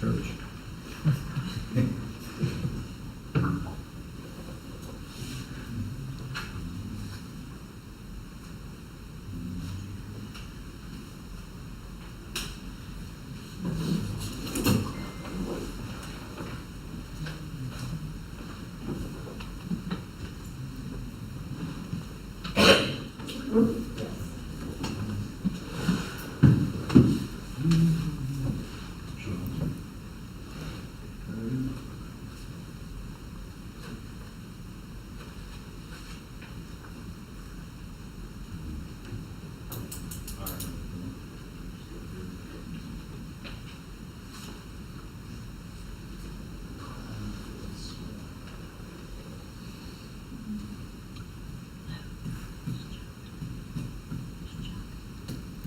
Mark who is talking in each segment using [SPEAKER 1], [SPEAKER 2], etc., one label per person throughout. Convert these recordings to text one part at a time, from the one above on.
[SPEAKER 1] church.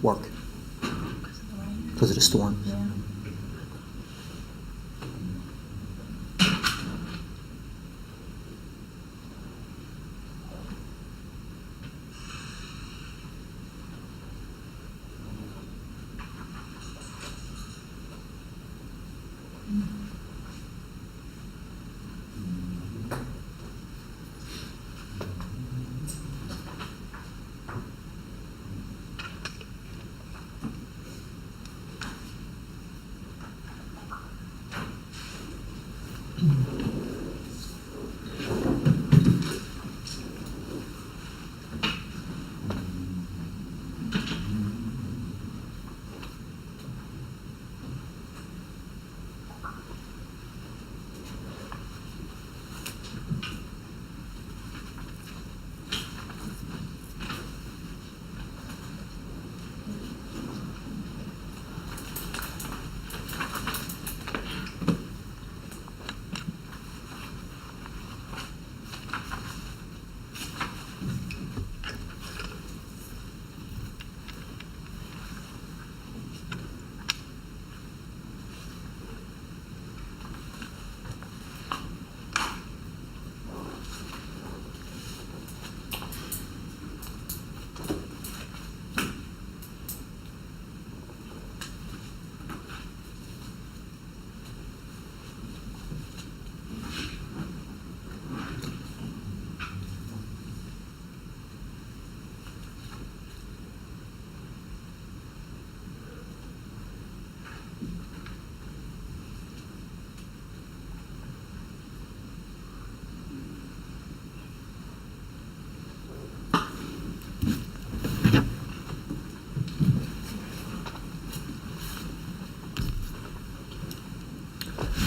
[SPEAKER 2] Work because of the storm.
[SPEAKER 3] Yeah.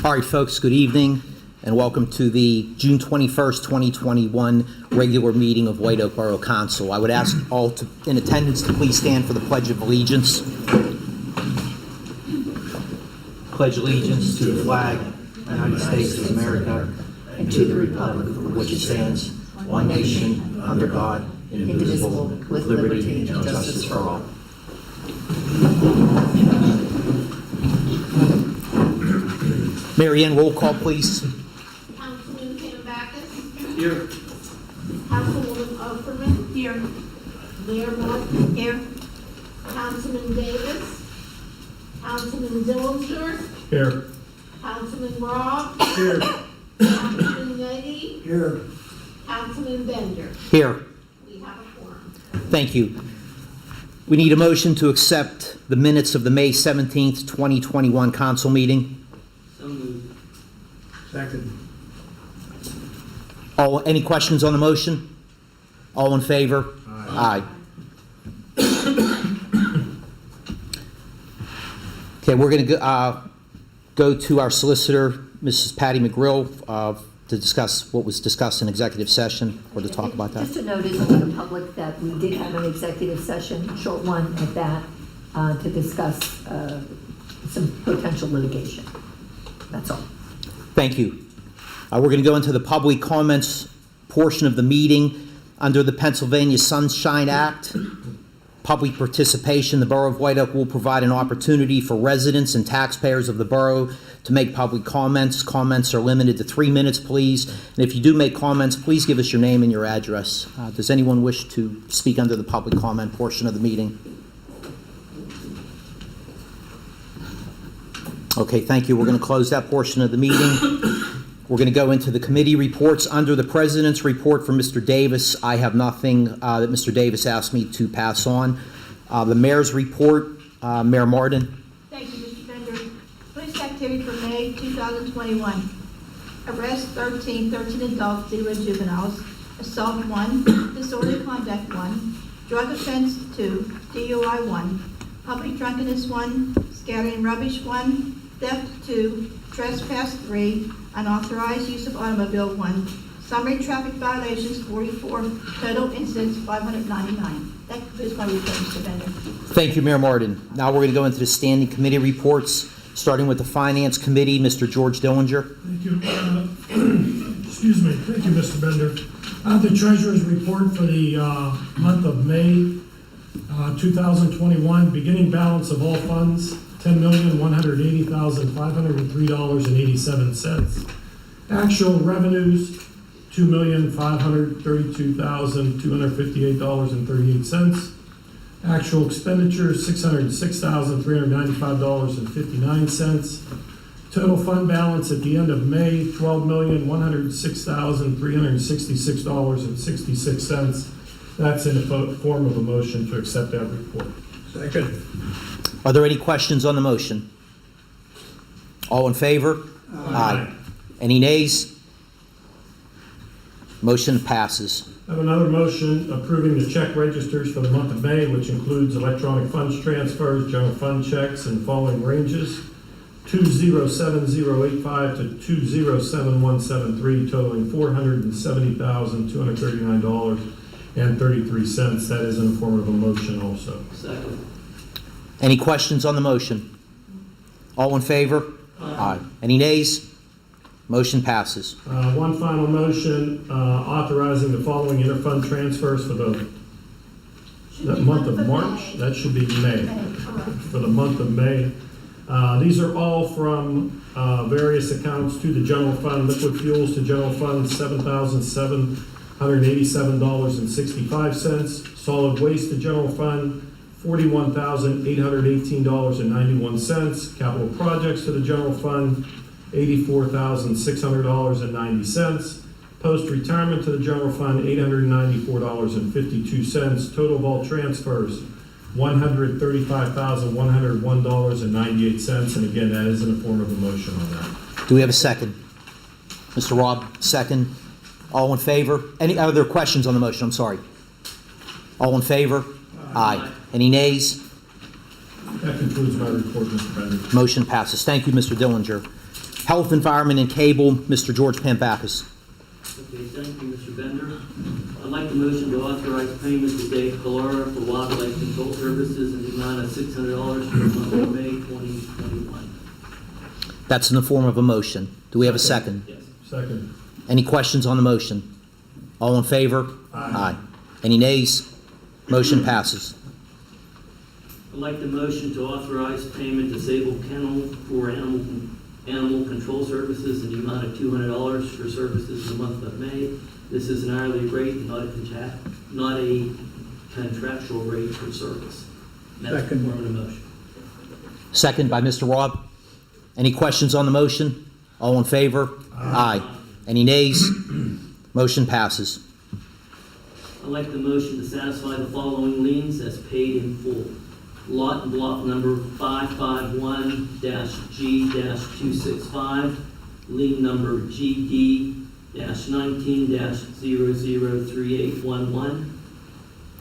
[SPEAKER 2] All right, folks, good evening, and welcome to the June 21st, 2021 regular meeting of White Oak Borough Council. I would ask all in attendance to please stand for the Pledge of Allegiance. Pledge allegiance to the flag of the United States of America and to the republic for which it stands, one nation, under God, indivisible, with liberty and justice for all. Mary Ann, roll call, please.
[SPEAKER 4] Councilman Canavakis?
[SPEAKER 1] Here.
[SPEAKER 4] Councilwoman Offerman? Here. Mayor Martin? Here. Councilman Davis? Councilman Dillinger?
[SPEAKER 1] Here.
[SPEAKER 4] Councilman Robb?
[SPEAKER 1] Here.
[SPEAKER 4] Councilman Nagy?
[SPEAKER 1] Here.
[SPEAKER 4] Councilman Bender?
[SPEAKER 2] Here.
[SPEAKER 4] We have a quorum.
[SPEAKER 2] Thank you. We need a motion to accept the minutes of the May 17th, 2021 council meeting.
[SPEAKER 1] So moved. Second.
[SPEAKER 2] Any questions on the motion? All in favor? Aye. Okay, we're going to go to our solicitor, Mrs. Patty McGrill, to discuss what was discussed in executive session, or to talk about that.
[SPEAKER 3] Just a notice to the public that we did have an executive session, short one at that, to discuss some potential litigation. That's all.
[SPEAKER 2] Thank you. We're going to go into the public comments portion of the meeting. Under the Pennsylvania Sunshine Act, public participation, the Borough of White Oak will provide an opportunity for residents and taxpayers of the borough to make public comments. Comments are limited to 3 minutes, please. And if you do make comments, please give us your name and your address. Does anyone wish to speak under the public comment portion of the meeting? Okay, thank you. We're going to close that portion of the meeting. We're going to go into the committee reports. Under the President's report for Mr. Davis, I have nothing that Mr. Davis asked me to pass on. The Mayor's report, Mayor Martin.
[SPEAKER 5] Thank you, Mr. Bender. Police activity for May 2021. Arrest 13 adults, 0 juveniles. Assault 1, disorderly conduct 1, drug offense 2, DUI 1, public drunkenness 1, scattering rubbish 1, theft 2, trespass 3, unauthorized use of automobile 1, summary traffic violations 44, total incidents 599. That concludes my report, Mr. Bender.
[SPEAKER 2] Thank you, Mayor Martin. Now we're going to go into the standing committee reports, starting with the Finance Committee, Mr. George Dillinger.
[SPEAKER 6] Thank you. Excuse me. Thank you, Mr. Bender. The Treasurer's report for the month of May 2021, beginning balance of all funds, $10,180,503.87. Actual revenues, $2,532,258.38. Actual expenditures, $606,395.59. Total fund balance at the end of May, $12,106,366.66. That's in the form of a motion to accept that report.
[SPEAKER 1] Second.
[SPEAKER 2] Are there any questions on the motion? All in favor? Aye. Any nays? Motion passes.
[SPEAKER 6] I have another motion approving the check registers for the month of May, which includes electronic funds transfers, general fund checks in the following ranges: 207085 to 207173, totaling $470,239.33. That is in the form of a motion also.
[SPEAKER 1] Second.
[SPEAKER 2] Any questions on the motion? All in favor? Aye. Any nays? Motion passes.
[SPEAKER 6] One final motion authorizing the following interfund transfers for the month of March. That should be May. For the month of May. These are all from various accounts to the general fund. Liquid fuels to general fund, $7,787.65. Solid waste to general fund, $41,818.91. Capital projects to the general fund, $84,600.90. Post-retirement to the general fund, $894.52. Total of all transfers, $135,101.98. And again, that is in the form of a motion on that.
[SPEAKER 2] Do we have a second? Mr. Rob, second. All in favor? Any other questions on the motion? I'm sorry. All in favor? Aye. Any nays?
[SPEAKER 6] That concludes my report, Mr. Bender.
[SPEAKER 2] Motion passes. Thank you, Mr. Dillinger. Health, Environment, and Cable, Mr. George Pampakis.
[SPEAKER 7] Okay, thank you, Mr. Bender. I'd like the motion to authorize payment to Dave Calora for wildlife control services in the amount of $600 for the month of May 2021.
[SPEAKER 2] That's in the form of a motion. Do we have a second?
[SPEAKER 7] Yes.
[SPEAKER 6] Second.
[SPEAKER 2] Any questions on the motion? All in favor? Aye. Any nays? Motion passes.
[SPEAKER 7] I'd like the motion to authorize payment to Sable Kennel for animal control services in the amount of $200 for services in the month of May. This is an hourly rate, not a contractual rate for service. That's the
[SPEAKER 1] Second.
[SPEAKER 7] form of the motion.
[SPEAKER 2] Second by Mr. Robb. Any questions on the motion? All in favor? Aye. Any nays? Motion passes.
[SPEAKER 7] I'd like the motion to satisfy the following liens as paid in full. Lot and block number 551-G-265, lien number GD-19-003811,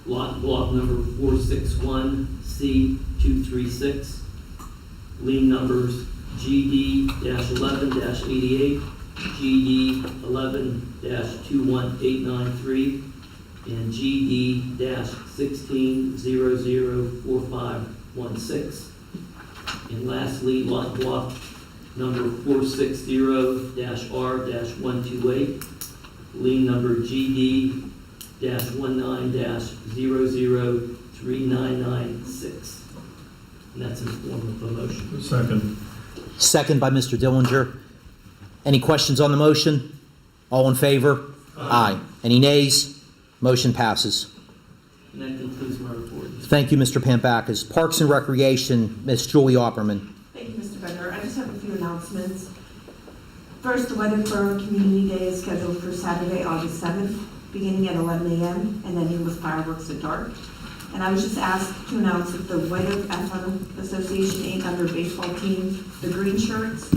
[SPEAKER 7] lot and block number 461-C-236, lien numbers GD-11-88, GD-11-21893, and GD-16004516. And lastly, lot block number 460-R-128, lien number GD-19-003996. And that's in the form of a motion.
[SPEAKER 6] Second.
[SPEAKER 2] Second by Mr. Dillinger. Any questions on the motion? All in favor? Aye. Any nays? Motion passes.
[SPEAKER 7] And that concludes my report.
[SPEAKER 2] Thank you, Mr. Pampakis. Parks and Recreation, Ms. Julie Opperman.
[SPEAKER 8] Thank you, Mr. Bender. I just have announcements. First, the Weather Borough Community Day is scheduled for Saturday, August 7th, beginning at 11 a.m. and ending with fireworks at dark. And I was just asked to announce that the White Oak Athletic Association 800 baseball team, the Green Shirts,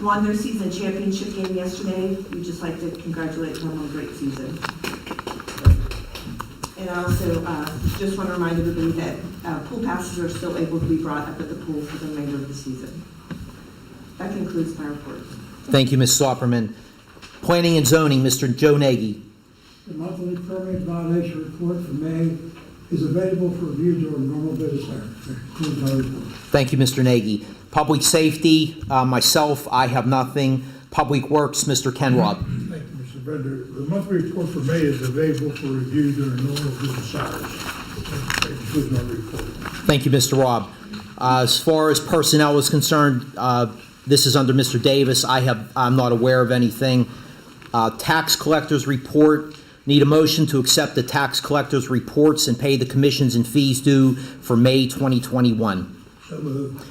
[SPEAKER 8] won their season championship game yesterday. We'd just like to congratulate them on a great season. And I also just want to remind everybody that pool passes are still able to be brought up at the pool for the remainder of the season. That concludes my report.
[SPEAKER 2] Thank you, Ms. Zopperman. Planning and Zoning, Mr. Joe Nagy.
[SPEAKER 1] The monthly permit violation report for May is available for review during normal business hours. That concludes our report.
[SPEAKER 2] Thank you, Mr. Nagy. Public Safety, myself, I have nothing. Public Works, Mr. Kenrod.
[SPEAKER 9] Thank you, Mr. Bender. The monthly report for May is available for review during normal business hours. That concludes my report.
[SPEAKER 2] Thank you, Mr. Robb. As far as personnel is concerned, this is under Mr. Davis. I'm not aware of anything. Tax collectors report. Need a motion to accept the tax collectors reports and pay the commissions and fees due for May 2021.
[SPEAKER 9] So moved.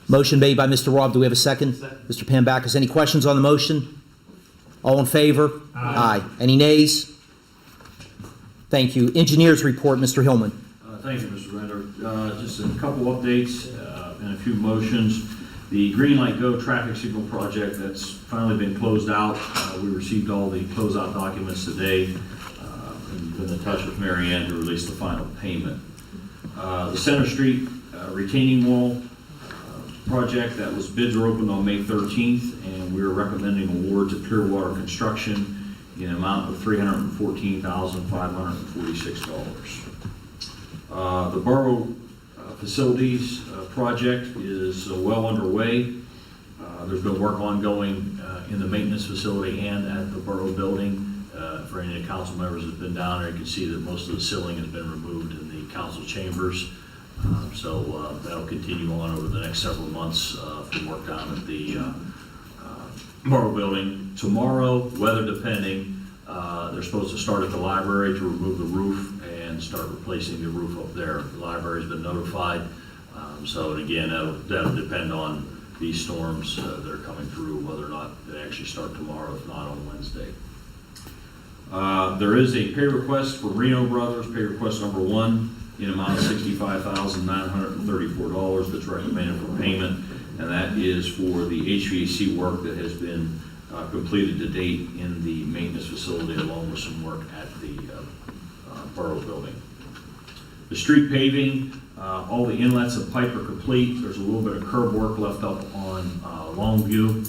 [SPEAKER 2] Motion made by Mr. Robb. Do we have a second? Mr. Pambacus, any questions on the motion? All in favor? Aye. Any nays? Thank you. Engineers report, Mr. Hillman.
[SPEAKER 10] Thank you, Mr. Render. Just a couple updates and a few motions. The Green Light Go traffic signal project that's finally been closed out. We received all the closeout documents today and been in touch with Mary Ann to release the final payment. The Center Street retaining wall project, that was bids were opened on May 13th, and we are recommending award to Clearwater Construction in an amount of $314,546. The Borough Facilities project is well underway. There's been work ongoing in the maintenance facility and at the Borough building. For any of the council members that have been down there, you can see that most of the ceiling has been removed in the council chambers. So that'll continue on over the next several months for work down at the Borough building. Tomorrow, weather depending, they're supposed to start at the library to remove the roof and start replacing the roof up there. The library's been notified. So again, that'll depend on these storms that are coming through, whether or not they actually start tomorrow, if not on Wednesday. There is a pay request for Reno Brothers, pay request number 1, in amount of $65,934 that's recommended for payment, and that is for the HVAC work that has been completed to date in the maintenance facility, along with some work at the Borough building. The street paving, all the inlets and pipe are complete. There's a little bit of curb work left up on Longview.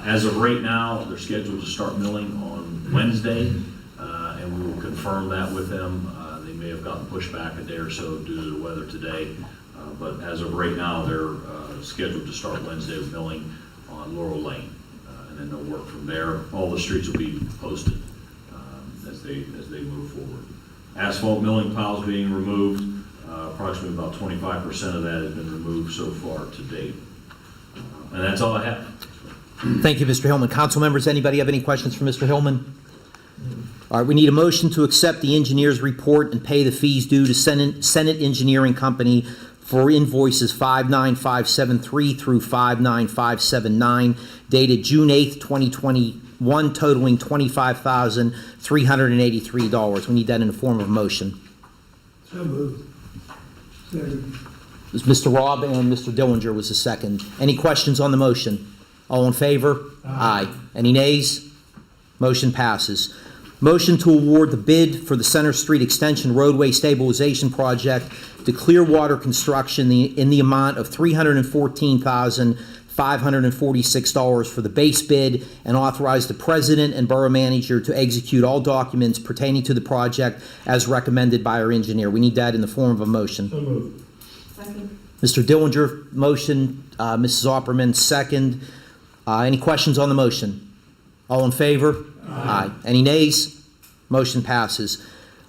[SPEAKER 10] As of right now, they're scheduled to start milling on Wednesday, and we will confirm that with them. They may have gotten pushed back a day or so due to the weather today, but as of right now, they're scheduled to start Wednesday with milling on Laurel Lane, and then they'll work from there. All the streets will be posted as they move forward. Asphalt milling piles being removed. Approximately about 25% of that has been removed so far to date. And that's all I have.
[SPEAKER 2] Thank you, Mr. Hillman. Council members, anybody have any questions for Mr. Hillman? All right, we need a motion to accept the engineer's report and pay the fees due to Senate Engineering Company for invoices 59573 through 59579, dated June 8th, 2021, totaling $25,383. We need that in the form of a motion.
[SPEAKER 1] So moved. Second.
[SPEAKER 2] It was Mr. Robb and Mr. Dillinger was the second. Any questions on the motion? All in favor? Aye. Any nays? Motion passes. Motion to award the bid for the Center Street Extension Roadway Stabilization Project to Clearwater Construction in the amount of $314,546 for the base bid, and authorize the president and borough manager to execute all documents pertaining to the project as recommended by our engineer. We need that in the form of a motion.
[SPEAKER 6] So moved.
[SPEAKER 8] Second.
[SPEAKER 2] Mr. Dillinger, motion. Mrs. Opperman, second. Any questions on the motion? All in favor? Aye. Any nays? Motion passes.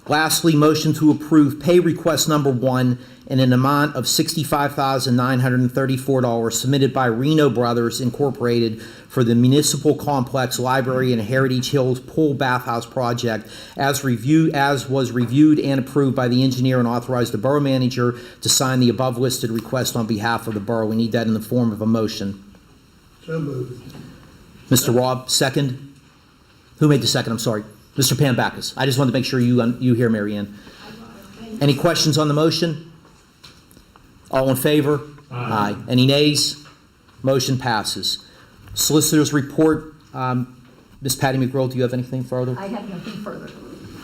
[SPEAKER 2] Lastly, motion to approve pay request number 1 in an amount of $65,934 submitted by Reno Brothers Incorporated for the Municipal Complex Library and Heritage Hills Pool Bathhouse Project as was reviewed and approved by the engineer, and authorized the borough manager to sign the above listed request on behalf of the borough. We need that in the form of a motion.
[SPEAKER 9] So moved.
[SPEAKER 2] Mr. Rob, second. Who made the second? I'm sorry. Mr. Pambacus. I just wanted to make sure you hear Mary Ann. Any questions on the motion? All in favor? Aye. Any nays? Motion passes. Solicitor's report. Ms. Patty McGraw, do you have anything further?
[SPEAKER 3] I have nothing further.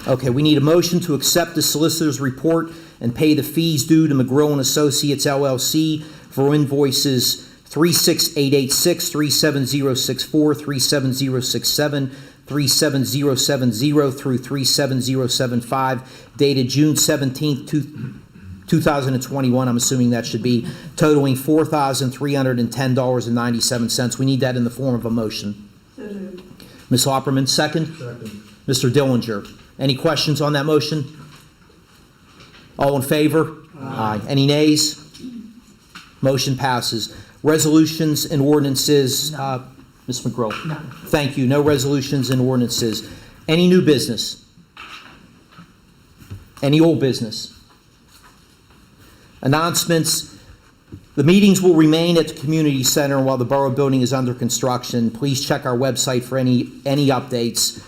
[SPEAKER 2] Okay, we need a motion to accept the solicitor's report and pay the fees due to McGraw and Associates LLC for invoices 36886, 37064, 37067, 37070 through 37075, dated June 17th, 2021, I'm assuming that should be, totaling $4,310.97. We need that in the form of a motion.
[SPEAKER 8] So moved.
[SPEAKER 2] Ms. Opperman, second?
[SPEAKER 6] Second.
[SPEAKER 2] Mr. Dillinger. Any questions on that motion? All in favor? Aye. Any nays? Motion passes. Resolutions and ordinances, Ms. McGraw.
[SPEAKER 3] None.
[SPEAKER 2] Thank you. No resolutions and ordinances. Any new business? Any old business? Announcements. The meetings will remain at the community center while the borough building is under construction. Please check our website for any updates.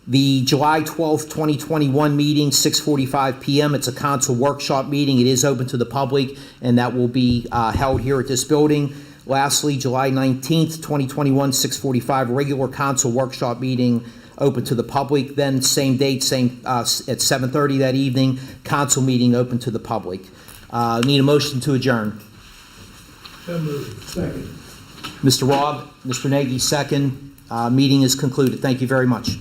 [SPEAKER 2] The July 12th, 2021 meeting, 6:45 p.m. It's a council workshop meeting. It is open to the public, and that will be held here at this building. Lastly, July 19th, 2021, 6:45, regular council workshop meeting open to the public. Then same date, at 7:30 that evening, council meeting open to the public. Need a motion to adjourn.
[SPEAKER 9] So moved.
[SPEAKER 1] Second.
[SPEAKER 2] Mr. Robb, Mr. Nagy, second. Meeting is concluded. Thank you very much.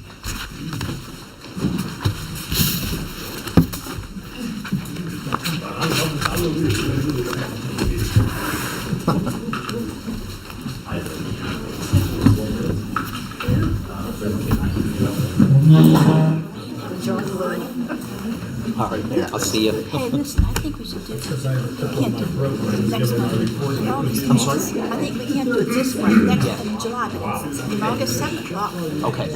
[SPEAKER 2] All right, I'll see you.
[SPEAKER 5] Hey, listen, I think we should do this. We can't do it next month.
[SPEAKER 2] I'm sorry?
[SPEAKER 5] I think we can't do it this month, next in July, but it's in August 2nd.
[SPEAKER 2] Okay.